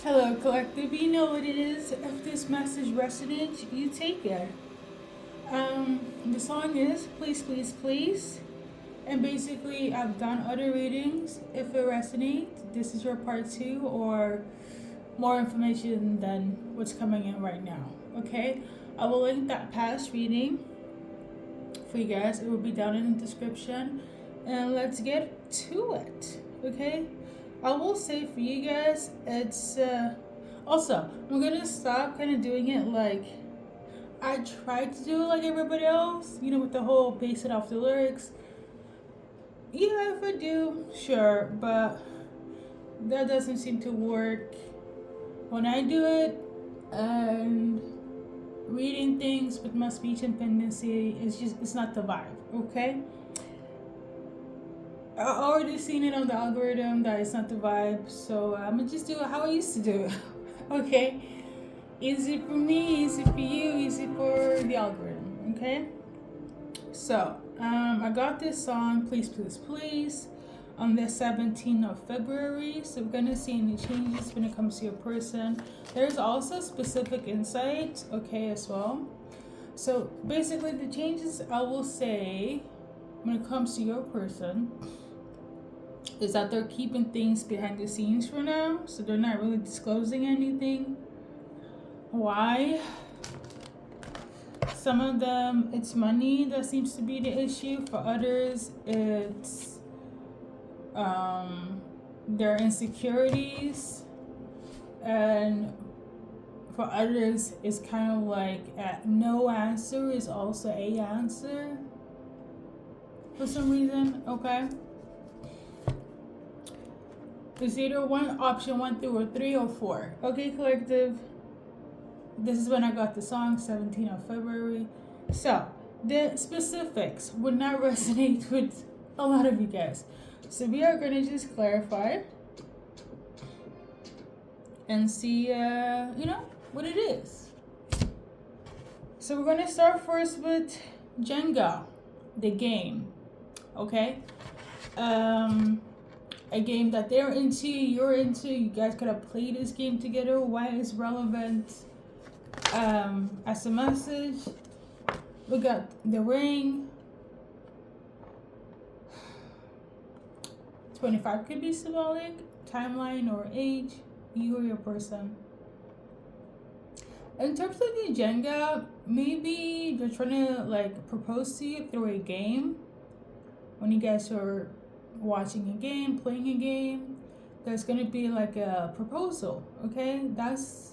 Hello, collective. You know what it is. If this message resonates, you take it. The song is Please, Please, Please. And basically, I've done other readings. If it resonates, this is your part two or more information than what's coming in right now. Okay? I will link that past reading for you guys. It will be down in the description. And let's get to it. Okay? I will say for you guys, it's also I'm gonna stop kind of doing it like I tried to do it like everybody else, with the whole base it off the lyrics. Yeah, if I do, sure, but that doesn't seem to work when I do it. And reading things with my speech impedance it's not the vibe, okay? I already seen it on the algorithm that it's not the vibe, so I'm gonna just do it how I used to do it. Okay? Easy for me, easy for you, easy for the algorithm. Okay? So, I got this song, Please, Please, Please, on the 17th of February. So we're gonna see any changes when it comes to your person. There's also specific insights, okay, as well. So basically the changes I will say when it comes to your person is that they're keeping things behind the scenes for now, so they're not really disclosing anything. Why? Some of them, it's money that seems to be the issue. For others, it's their insecurities, and for others, it's kind of like no answer is also a answer for some reason. Okay. It's either one option 1 through or 3 or 4. Okay, collective. This is when I got the song, 17th of February. So the specifics would not resonate with a lot of you guys. So we are gonna just clarify and see, what it is. So we're gonna start first with Jenga, the game. Okay. A game that they're into, you're into, you guys could have played this game together. Why it's relevant as a message. We got the ring. 25 could be symbolic, timeline or age, you or your person. In terms of the Jenga, maybe they're trying to propose to you through a game. When you guys are watching a game, playing a game, there's gonna be a proposal. Okay, that's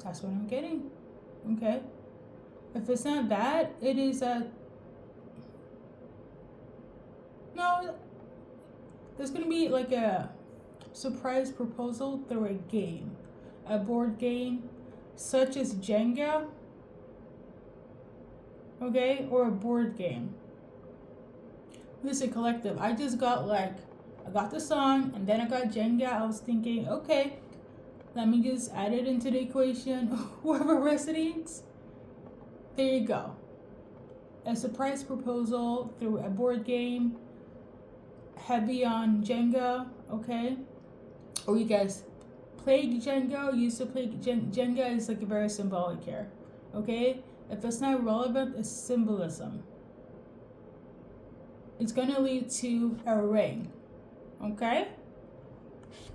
what I'm getting. Okay, if it's not that, it is no, there's gonna be a surprise proposal through a game, a board game such as Jenga, okay, or a board game. Listen, collective, I just got I got the song and then I got Jenga. I was thinking, okay, let me just add it into the equation. Whoever resonates, there you go. A surprise proposal through a board game, heavy on Jenga, okay? Or you guys played Jenga, used to play Jenga is very symbolic here, okay? If it's not relevant, it's symbolism. It's gonna lead to a ring, okay?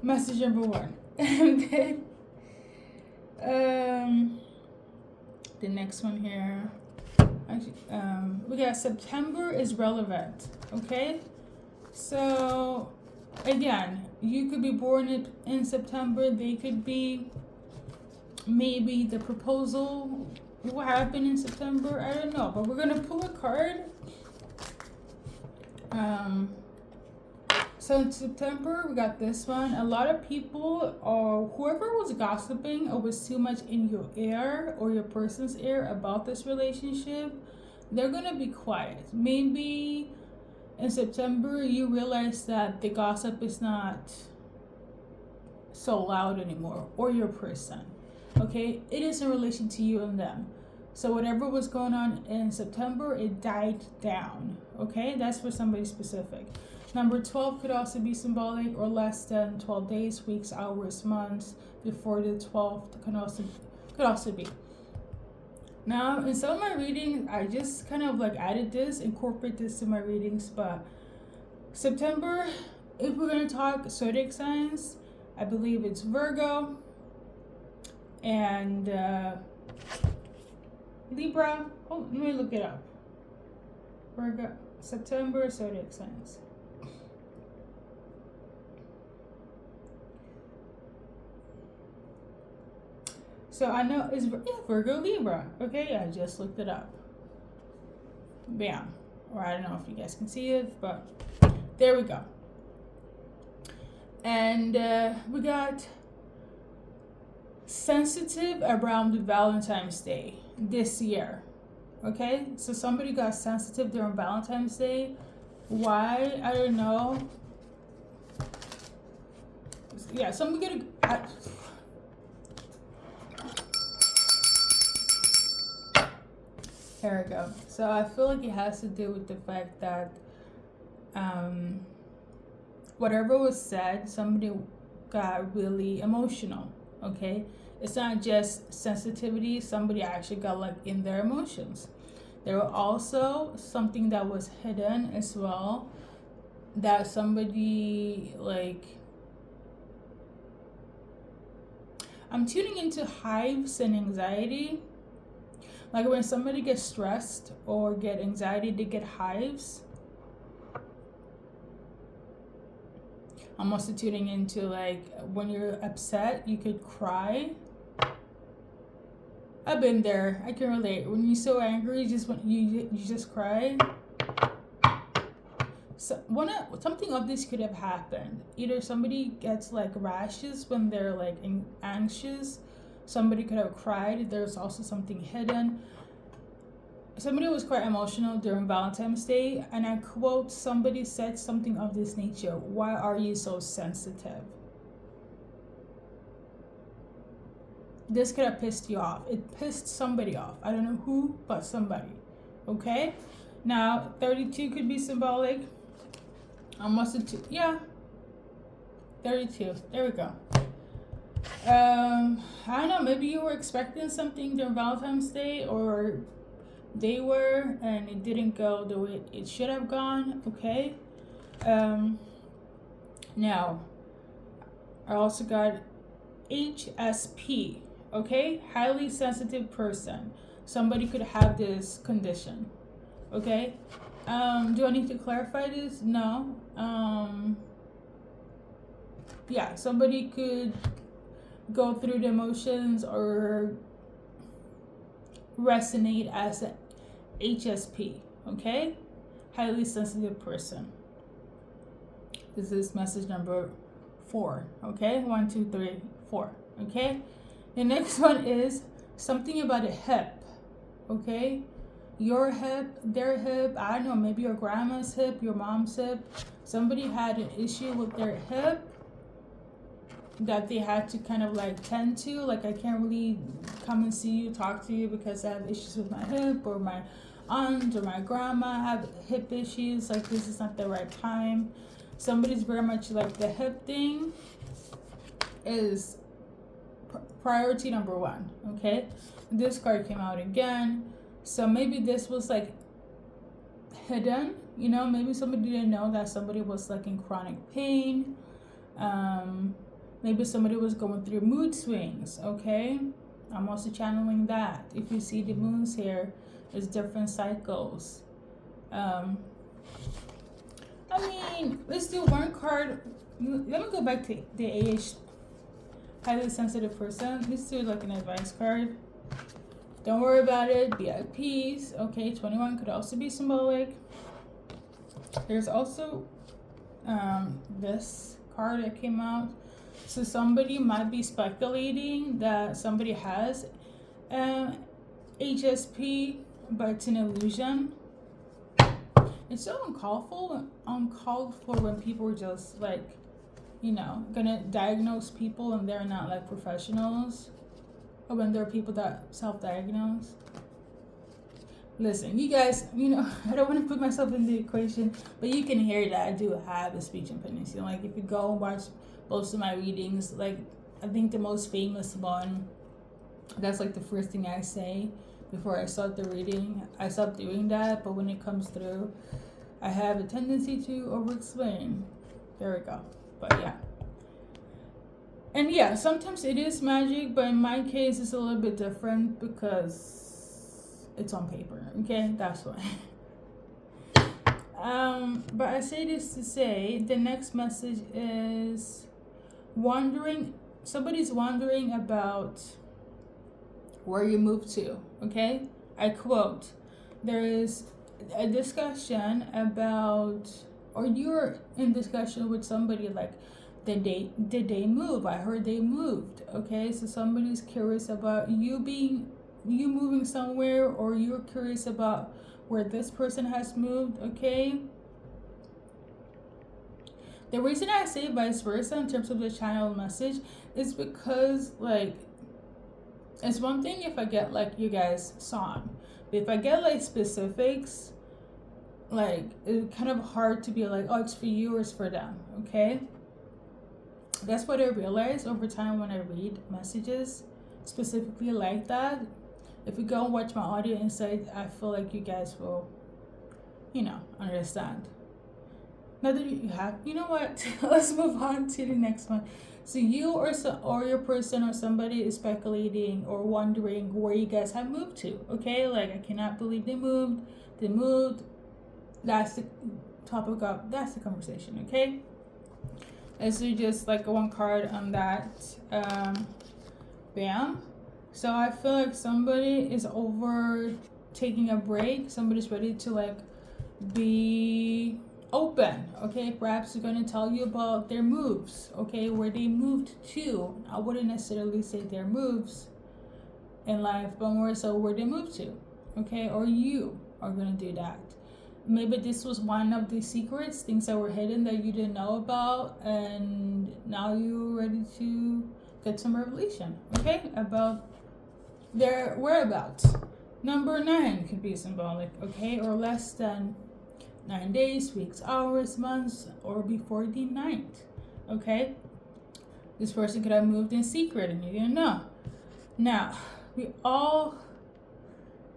Message number 1. And then the next one here, actually, we got September is relevant, okay? So again, you could be born in September. They could be, maybe the proposal will happen in September. I don't know, but we're gonna pull a card. So in September, we got this one. A lot of people, or whoever was gossiping or was too much in your ear or your person's ear about this relationship, they're gonna be quiet. Maybe in September, you realize that the gossip is not so loud anymore, or your person. Okay, it is in relation to you and them. So whatever was going on in September, it died down. Okay, that's for somebody specific. Number 12 could also be symbolic, or less than 12 days, weeks, hours, months before the 12th could also be. Now, in some of my readings, I just kind of like added this, incorporate this to my readings. But September, if we're going to talk zodiac signs, I believe it's Virgo and Libra. Oh, let me look it up. Virgo, September zodiac signs. So I know it's Virgo, Libra. Okay, I just looked it up. Bam. Or I don't know if you guys can see it, but there we go. And we got sensitive around Valentine's Day this year. Okay, so somebody got sensitive during Valentine's Day. Why? I don't know. Yeah, somebody gonna. Here we go. So I feel like it has to do with the fact that whatever was said, somebody got really emotional. Okay, it's not just sensitivity. Somebody actually got like in their emotions. There were also something that was hidden as well, that somebody like. I'm tuning into hives and anxiety. Like when somebody gets stressed or get anxiety, they get hives. I'm also tuning into like when you're upset, you could cry. I've been there. I can relate. When you're so angry, you just cry. So something of this could have happened. Either somebody gets like rashes when they're like anxious. Somebody could have cried. There's also something hidden. Somebody was quite emotional during Valentine's Day, and I quote, somebody said something of this nature: "Why are you so sensitive?" This could have pissed you off. It pissed somebody off. I don't know who, but somebody. Okay? Now, 32 could be symbolic. Almost a 2. Yeah. 32. There we go. I don't know, maybe you were expecting something during Valentine's Day, or they were, and it didn't go the way it should have gone. Okay. Now I also got HSP. Okay, highly sensitive person. Somebody could have this condition. Okay. Do I need to clarify this? No. Yeah, somebody could go through the emotions or resonate as an HSP, okay? Highly sensitive person. This is message number 4, okay? 1, 2, 3, 4, okay? The next one is something about a hip, okay? Your hip, their hip, I don't know, maybe your grandma's hip, your mom's hip. Somebody had an issue with their hip that they had to kind of like tend to, like, I can't really come and see you, talk to you because I have issues with my hip, or my aunt or my grandma have hip issues, like this is not the right time. Somebody's very much like the hip thing is priority number 1, okay? This card came out again, so maybe this was like hidden, you know, maybe somebody didn't know that somebody was like in chronic pain. Maybe somebody was going through mood swings, okay? I'm also channeling that. If you see the moons here, it's different cycles. I mean, let's do one card. Let me go back to the AH, highly sensitive person. Let's do like an advice card. Don't worry about it. Be at peace. Okay, 21 could also be symbolic. There's also this card that came out. So somebody might be speculating that somebody has HSP, but it's an illusion. It's so uncalled for when people are just like, you know, gonna diagnose people and they're not like professionals, or when there are people that self-diagnose. Listen, you guys, I don't want to put myself in the equation, but you can hear that I do have a speech impediment. Like, if you go and watch most of my readings, like, I think the most famous one, that's like the first thing I say before I start the reading. I stop doing that, but when it comes through, I have a tendency to over-explain. There we go. But yeah. And yeah, sometimes it is magic, but in my case, it's a little bit different because it's on paper, okay? That's why. But I say this to say the next message is somebody's wondering about where you moved to, okay? I quote, there is a discussion about, or you're in discussion with somebody like, did they move? I heard they moved, okay? So somebody's curious about you moving somewhere, or you're curious about where this person has moved, okay? The reason I say vice versa in terms of the channel message is because, like, it's one thing if I get like you guys song, but if I get like specifics, like, it's kind of hard to be like, oh, it's for you or it's for them, okay? That's what I realized over time when I read messages specifically like that. If you go and watch my audio insight, I feel like you guys will, understand. Now that you have, you know what? Let's move on to the next one. So you or your person or somebody is speculating or wondering where you guys have moved to. Okay, like, I cannot believe they moved. They moved. That's the topic of, that's the conversation. Okay. Let's do just like one card on that. Bam. So I feel like somebody is over taking a break. Somebody's ready to like be open, okay? Perhaps they're going to tell you about their moves, okay? Where they moved to. I wouldn't necessarily say their moves in life, but more so where they moved to, okay? Or you are going to do that. Maybe this was one of the secrets, things that were hidden that you didn't know about, and now you're ready to get some revelation, okay? About their whereabouts. Number 9 could be symbolic, okay? Or less than 9 days, weeks, hours, months, or before the 9th, okay? This person could have moved in secret and you didn't know. Now, we all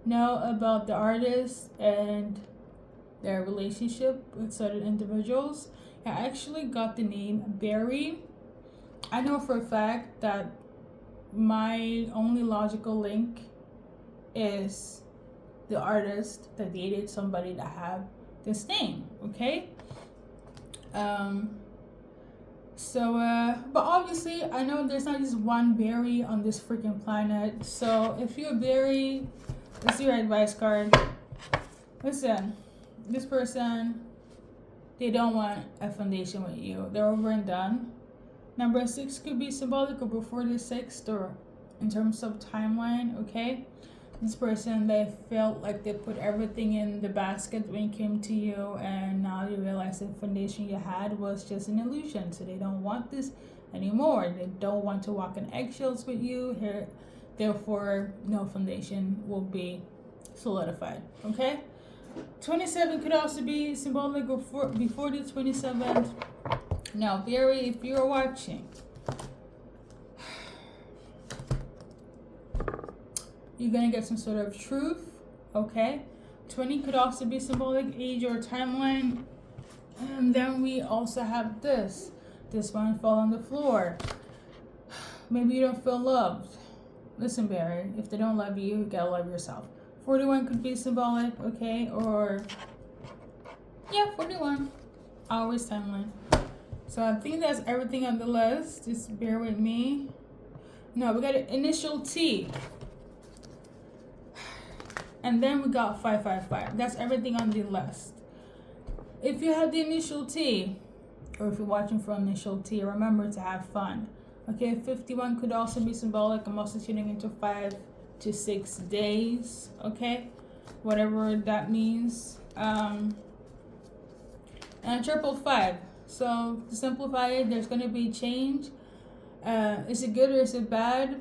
know about the artist and their relationship with certain individuals. I actually got the name Barry. I know for a fact that my only logical link is the artist that dated somebody that had this name, okay? But obviously I know there's not just one Barry on this freaking planet. So if you're Barry, let's do your advice card. Listen, this person, they don't want a foundation with you. They're over and done. Number 6 could be symbolic or before the 6th, or in terms of timeline, okay? This person, they felt like they put everything in the basket when it came to you, and now you realize the foundation you had was just an illusion. So they don't want this anymore. They don't want to walk on eggshells with you here. Therefore, no foundation will be solidified, okay? 27 could also be symbolic before the 27th. Now, Barry, if you're watching, you're going to get some sort of truth, okay? 20 could also be symbolic, age or timeline. And then we also have this one fall on the floor. Maybe you don't feel loved. Listen, Barry, if they don't love you, you gotta love yourself. 41 could be symbolic, okay? Or, yeah, 41. Hours, timeline. So I think that's everything on the list. Just bear with me. No, we got an initial T. And then we got 555. That's everything on the list. If you have the initial T, or if you're watching for initial T, remember to have fun. Okay, 51 could also be symbolic. I'm also tuning into 5 to 6 days. Okay, whatever that means. And 555. So to simplify it, there's going to be change. Is it good or is it bad?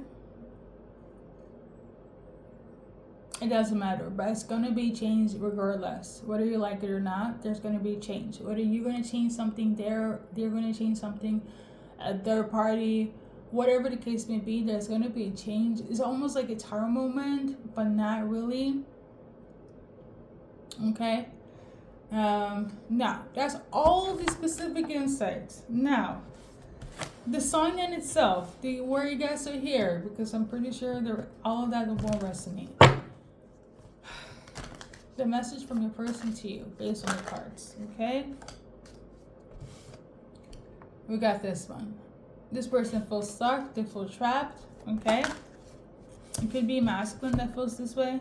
It doesn't matter, but it's gonna be changed regardless. Whether you like it or not, there's gonna be change. Whether you're gonna change something there, they're gonna change something at their party, whatever the case may be, there's gonna be a change. It's almost like a tower moment, but not really. Okay. Now that's all the specific insights. Now, the song in itself, where you guys are here, because I'm pretty sure all of that won't resonate. The message from your person to you, based on the cards. Okay. We got this one. This person feels stuck. They feel trapped. Okay. It could be masculine that feels this way.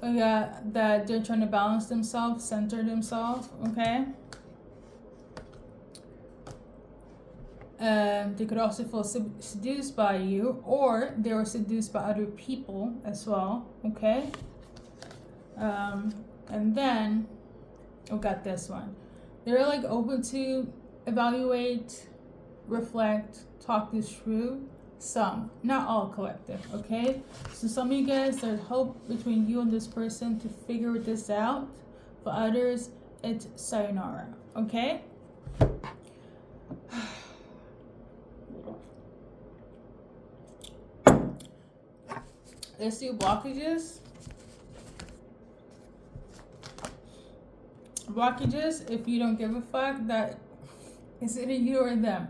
We got that they're trying to balance themselves, center themselves. Okay. They could also feel seduced by you, or they were seduced by other people as well. Okay. And then we got this one. They're like open to evaluate, reflect, talk this through. Some, not all collective, okay? So some of you guys, there's hope between you and this person to figure this out. For others, it's sayonara, okay? Let's do blockages. Blockages, if you don't give a fuck, that is either you or them.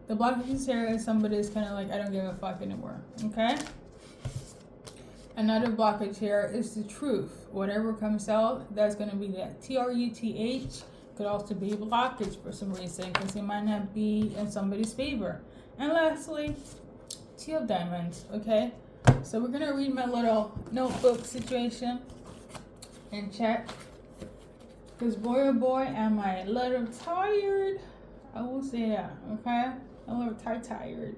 The blockages here is somebody is kind of like, I don't give a fuck anymore. Okay? Another blockage here is the truth. Whatever comes out, that's going to be that. TRUTH could also be a blockage for some reason, because it might not be in somebody's favor. And lastly, Two of Diamonds. Okay? So we're going to read my little notebook situation and check. Because boy oh boy, am I a little tired. I will say that, okay? A little tired.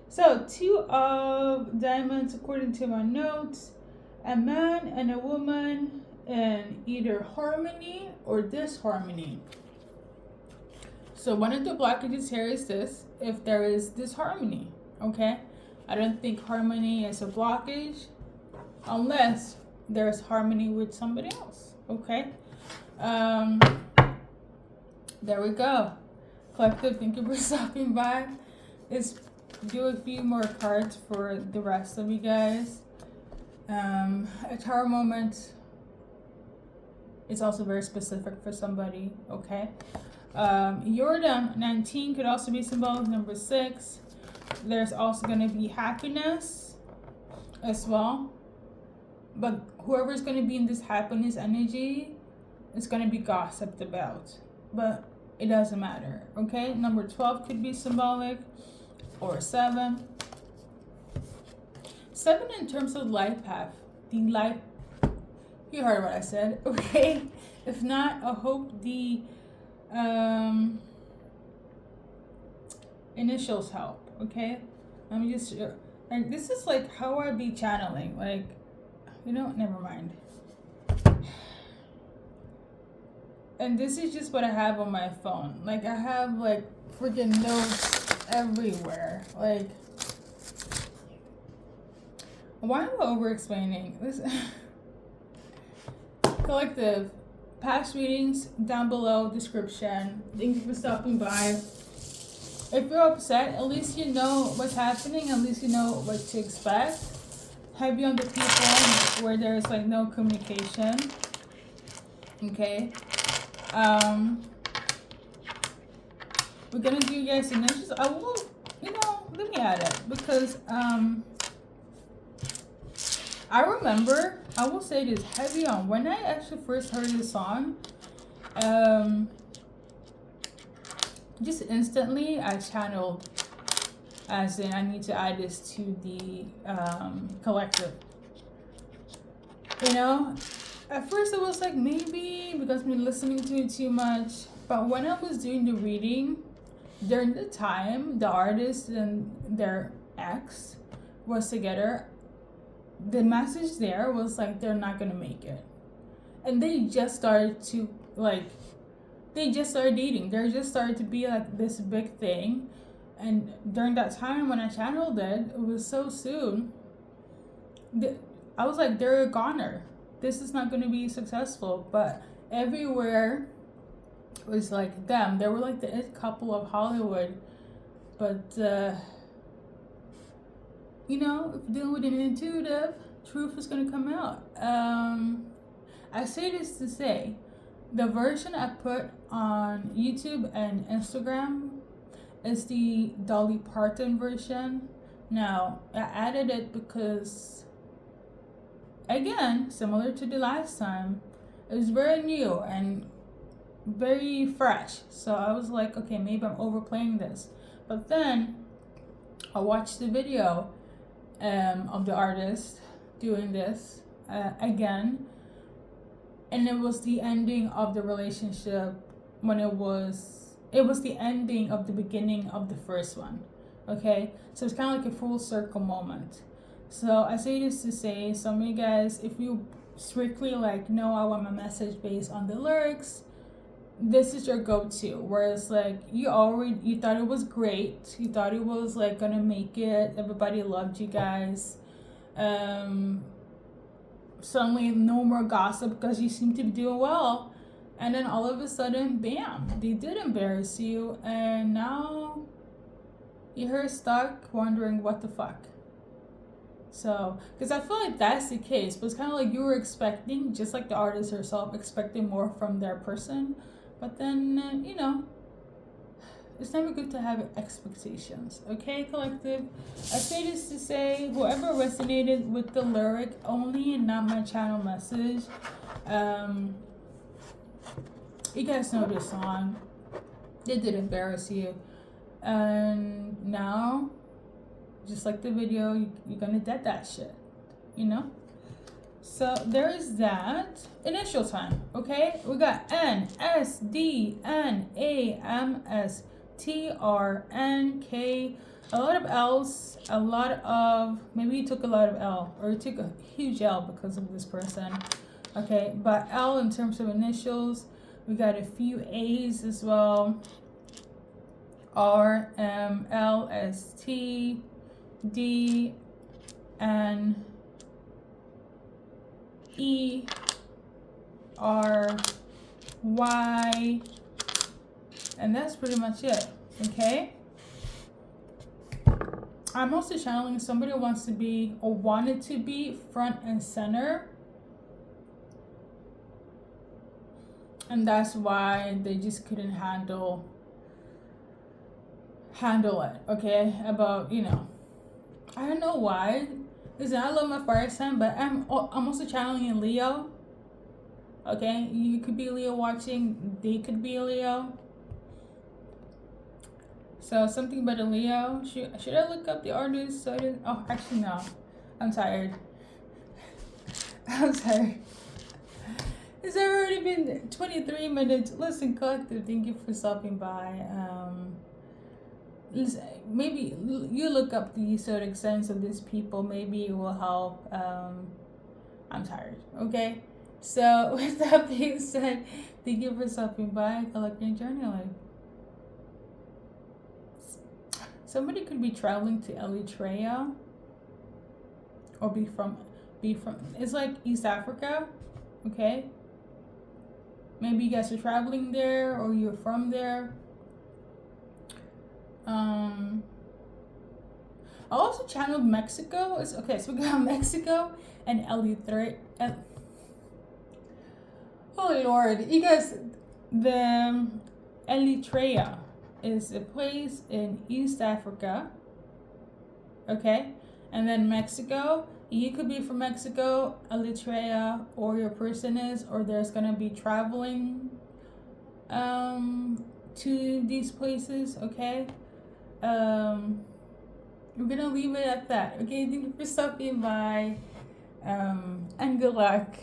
So, Two of Diamonds, according to my notes, a man and a woman in either harmony or disharmony. So, one of the blockages here is this, if there is disharmony, okay? I don't think harmony is a blockage unless there's harmony with somebody else, okay? There we go. Collective, thank you for stopping by. Let's do a few more cards for the rest of you guys. A tower moment is also very specific for somebody, okay? Yordam 19 could also be symbolic. Number 6. There's also going to be happiness as well. But whoever's going to be in this happiness energy is going to be gossiped about. But it doesn't matter, okay? Number 12 could be symbolic, or 7. 7 in terms of life path. The life, you heard what I said, okay? If not, I hope the initials help, okay? I'm just, and this is like how I be channeling, like, you know, never mind. And this is just what I have on my phone. Like, I have, like, freaking notes everywhere. Like, why am I over-explaining? This collective, past readings down below, description. Thank you for stopping by. If you're upset, at least you know what's happening. At least you know what to expect. Heavy on the people where there's, like, no communication. Okay? We're gonna do you guys initials. I will, you know, let me add it because I remember, I will say this heavy on when I actually first heard this song. Just instantly I channeled, as in I need to add this to the collective. You know, at first it was like maybe because I've been listening to it too much, but when I was doing the reading, during the time the artist and their ex was together, the message there was like they're not gonna make it, and they just started to they just started dating. There just started to be like this big thing, and during that time when I channeled it, it was so soon. I was like, they're a goner. This is not going to be successful. But everywhere was like them. They were like the it couple of Hollywood. But, you know, if you're dealing with an intuitive, truth is going to come out. I say this to say, the version I put on YouTube and Instagram is the Dolly Parton version. Now, I added it because, again, similar to the last time, it was very new and very fresh. So I was like, okay, maybe I'm overplaying this. But then I watched the video of the artist doing this again, and it was the ending of the relationship when it was the ending of the beginning of the first one. Okay, so it's kind of like a full circle moment. So I say this to say, some of you guys, if you strictly like, no, I want my message based on the lyrics, this is your go-to. Whereas like you thought it was great, you thought it was like gonna make it, everybody loved you guys, suddenly no more gossip because you seem to be doing well, and then all of a sudden, bam, they did embarrass you, and now you're stuck wondering what the fuck. So, because I feel like that's the case, but it's kind of like you were expecting, just like the artist herself, expecting more from their person. But then, you know, it's never good to have expectations. Okay, collective? I say this to say, whoever resonated with the lyric only and not my channel message, you guys know this song. They did embarrass you. And now, just like the video, you're gonna dead that shit, you know? So there is that. Initial time, okay? We got N, S, D, N, A, M, S, T, R, N, K. A lot of L's, a lot of, maybe you took a lot of L, or you took a huge L because of this person, okay? But L in terms of initials, we got a few A's as well. R, M, L, S, T, D, N, E, R, Y, and that's pretty much it, okay? I'm also channeling somebody who wants to be or wanted to be front and center, and that's why they just couldn't handle it, okay? About, you know, I don't know why. Listen, I love my fire sign, but I'm also channeling in Leo. Okay, you could be Leo watching. They could be a Leo. So something about a Leo. Should I look up the artist? So I didn't. Oh, actually no. I'm tired. I'm tired. It's already been 23 minutes. Listen, collective. Thank you for stopping by. Maybe you look up the zodiac signs of these people. Maybe it will help. I'm tired. Okay, so with that being said, thank you for stopping by, collecting journaling. Somebody could be traveling to Eritrea, or be from it's like East Africa. Okay, maybe you guys are traveling there, or you're from there. I also channeled Mexico. It's okay, so we got Mexico and Eritrea. Oh Lord, you guys, the Eritrea is a place in East Africa. Okay, and then Mexico. You could be from Mexico, Eritrea, or your person is, or there's gonna be traveling to these places. Okay. We're gonna leave it at that. Okay, thank you for stopping by, and good luck.